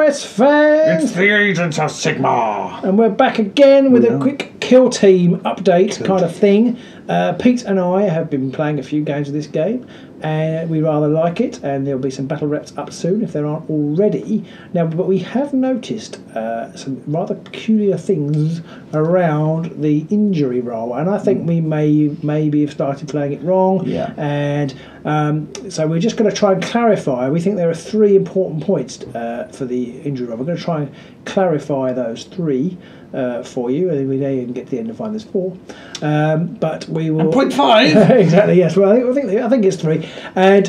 Yes, fans! It's the Agents of Sigma! And we're back again with a quick kill team update kind of thing. Pete and I have been playing a few games of this game, and we rather like it, and there'll be some battle reps up soon if there aren't already. Now, but we have noticed some rather peculiar things around the injury roll, and I think we maybe have started playing it wrong. Yeah. And so we're just going to try and clarify. We think there are 3 important points for the injury roll. We're going to try and clarify those 3 for you, and we may even get to the end and find there's 4. But we will. And point 5. Exactly. Yes. Well, I think it's 3, and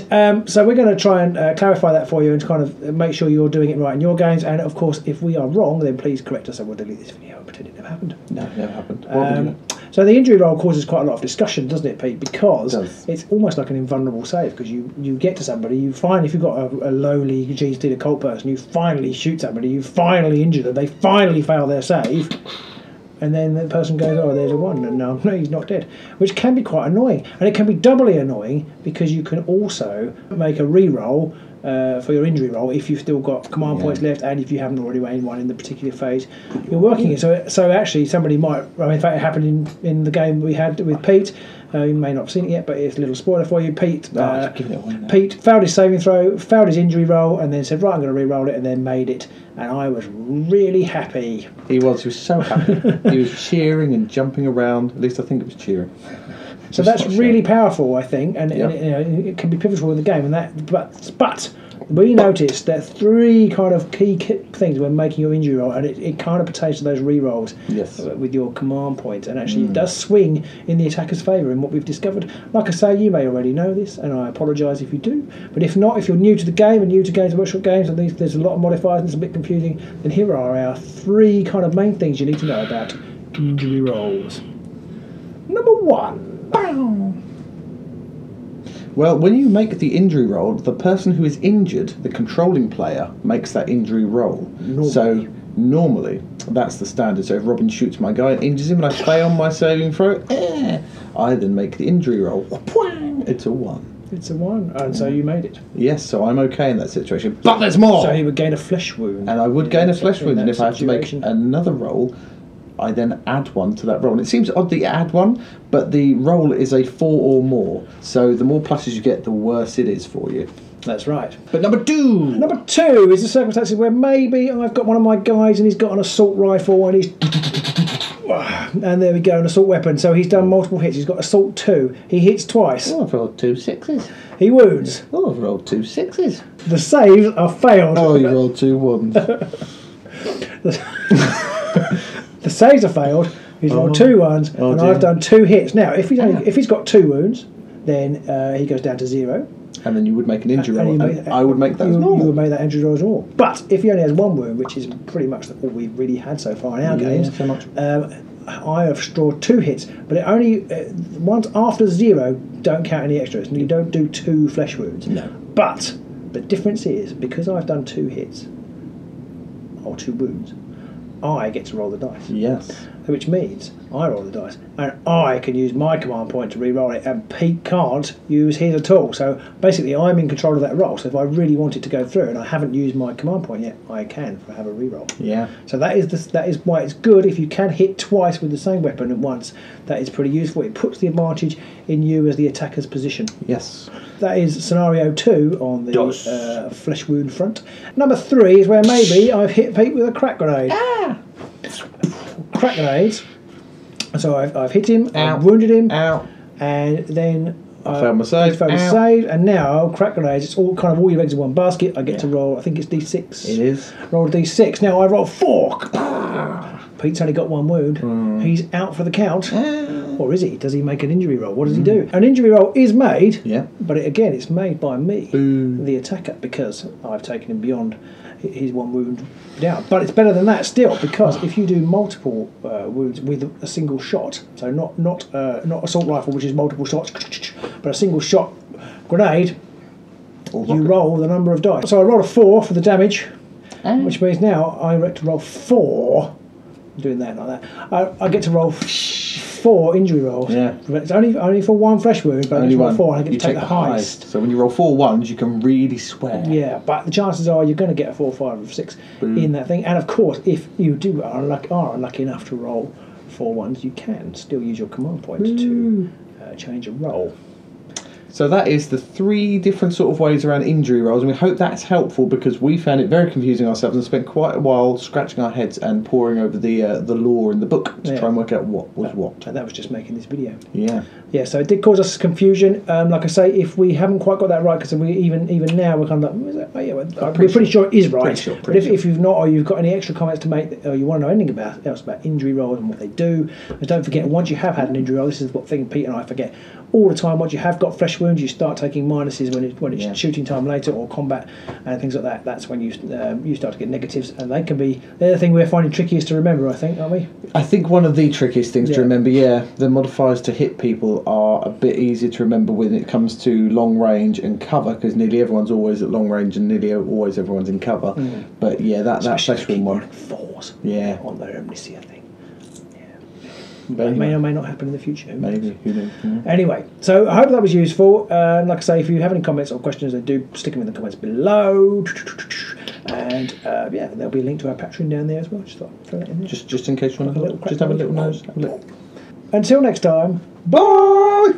so we're going to try and clarify that for you and kind of make sure you're doing it right in your games. And of course, if we are wrong, then please correct us, and we'll delete this video and pretend it never happened. No, it never happened. So the injury roll causes quite a lot of discussion, doesn't it, Pete? Because it's almost like an invulnerable save, because you get to somebody, you find if you've got a lowly GT occult person, you finally shoot somebody, you finally injure them, they finally fail their save, and then the person goes, oh, there's a 1, and no, he's not dead, which can be quite annoying. And it can be doubly annoying because you can also make a re-roll for your injury roll if you've still got command points left, and if you haven't already made one in the particular phase you're working in. So actually somebody might, in fact it happened in the game we had with Pete. You may not have seen it yet, but it's a little spoiler for you. Pete failed his saving throw, failed his injury roll, and then said, right, I'm going to re-roll it, and then made it, and I was really happy. He was so happy. He was cheering and jumping around, at least I think it was cheering. So that's really powerful, I think, and it can be pivotal in the game. And but we noticed that 3 kind of key things when making your injury roll, and it kind of pertains to those re-rolls with your command points, and actually it does swing in the attacker's favour in what we've discovered. Like I say, you may already know this, and I apologise if you do, but if not, if you're new to the game and new to Games Workshop games, and there's a lot of modifiers and it's a bit confusing, then here are our 3 kind of main things you need to know about injury rolls. Number 1. Well, when you make the injury roll, the person who is injured, the controlling player, makes that injury roll. So normally that's the standard. So if Robin shoots my guy and injures him and I fail on my saving throw, I then make the injury roll. It's a 1. It's a 1, and so you made it. Yes, so I'm okay in that situation. But there's more! So he would gain a flesh wound. And I would gain a flesh wound, and if I have to make another roll, I then add 1 to that roll. And it seems odd that you add 1, but the roll is a 4 or more. So the more pluses you get, the worse it is for you. That's right. But number 2! Number 2 is the circumstances where maybe I've got one of my guys and he's got an assault rifle and he's... And there we go, an assault weapon. So he's done multiple hits. He's got assault 2. He hits twice. Oh, I've rolled 2 6s. He wounds. Oh, I've rolled 2 6s. The saves are failed. Oh, you rolled 2 1s. The saves are failed. He's rolled 2 1s, and I've done 2 hits. Now, if he's got 2 wounds, then he goes down to 0. And then you would make an injury roll. I would make that as normal. You would make that injury roll as normal. But if he only has 1 wound, which is pretty much all we've really had so far in our games, so much. I have scored 2 hits, but it only once after 0 don't count any extras, and you don't do 2 flesh wounds. No. But the difference is, because I've done 2 hits or 2 wounds, I get to roll the dice. Yes. Which means I roll the dice, and I can use my command point to re-roll it, and Pete can't use his at all. So basically I'm in control of that roll, so if I really want it to go through and I haven't used my command point yet, I can have a re-roll. Yeah. So that is why it's good if you can hit twice with the same weapon at once. That is pretty useful. It puts the advantage in you as the attacker's position. Yes. That is scenario 2 on the flesh wound front. Number 3 is where maybe I've hit Pete with a crack grenade. Crack grenades. So I've hit him, I've wounded him, and then I failed my save. And now crack grenades. It's all your eggs in one basket. I get to roll. I think it's D6. It is. Roll a D6. Now I roll 4. Pete's only got 1 wound. He's out for the count. Or is he? Does he make an injury roll? What does he do? An injury roll is made. Yeah. But again, it's made by me, the attacker, because I've taken him beyond his 1 wound down. But it's better than that still, because if you do multiple wounds with a single shot, so not assault rifle, which is multiple shots, but a single shot grenade, you roll the number of dice. So I roll a 4 for the damage, which means now I get to roll 4. I'm doing that like that. I get to roll 4 injury rolls. Yeah. It's only for 1 flesh wound, but Only you roll one. 4 and I get You to take take the the highest. So when you roll 4 ones, you can really swear. Yeah, but the chances are you're going to get a 4, 5, or 6 in that thing. And of course, if you are unlucky enough to roll 4 ones, you can still use your command point to change a roll. So that is the 3 different sort of ways around injury rolls, and we hope that's helpful because we found it very confusing ourselves and spent quite a while scratching our heads and poring over the lore in the book to try and work out what was what. And that was just making this video. Yeah. Yeah, so it did cause us confusion. Like I say, if we haven't quite got that right, because we even now we're kind of like, is that, we're pretty sure it is right. But if you've not, or you've got any extra comments to make, or you want to know anything else about injury rolls and what they do, and don't forget, once you have had an injury roll, this is what thing Pete and I forget all the time. Once you have got flesh wounds, you start taking minuses when it's shooting time later or combat and things like that. That's when you start to get negatives, and they can be the other thing we're finding trickiest to remember. I think, aren't we? I think one of the trickiest things to remember. The modifiers to hit people are a bit easier to remember when it comes to long range and cover, because nearly everyone's always at long range and nearly always everyone's in cover. But that flesh wound one. 4s. Yeah. On their omniscient thing. It may or may not happen in the future. Maybe. Who knows? Anyway, so I hope that was useful. Like I say, if you have any comments or questions, then do stick them in the comments below. And there'll be a link to our Patreon down there as well. Just thought I'd throw that in there. Just in case you want to just have a little nose. Until next time, Bye!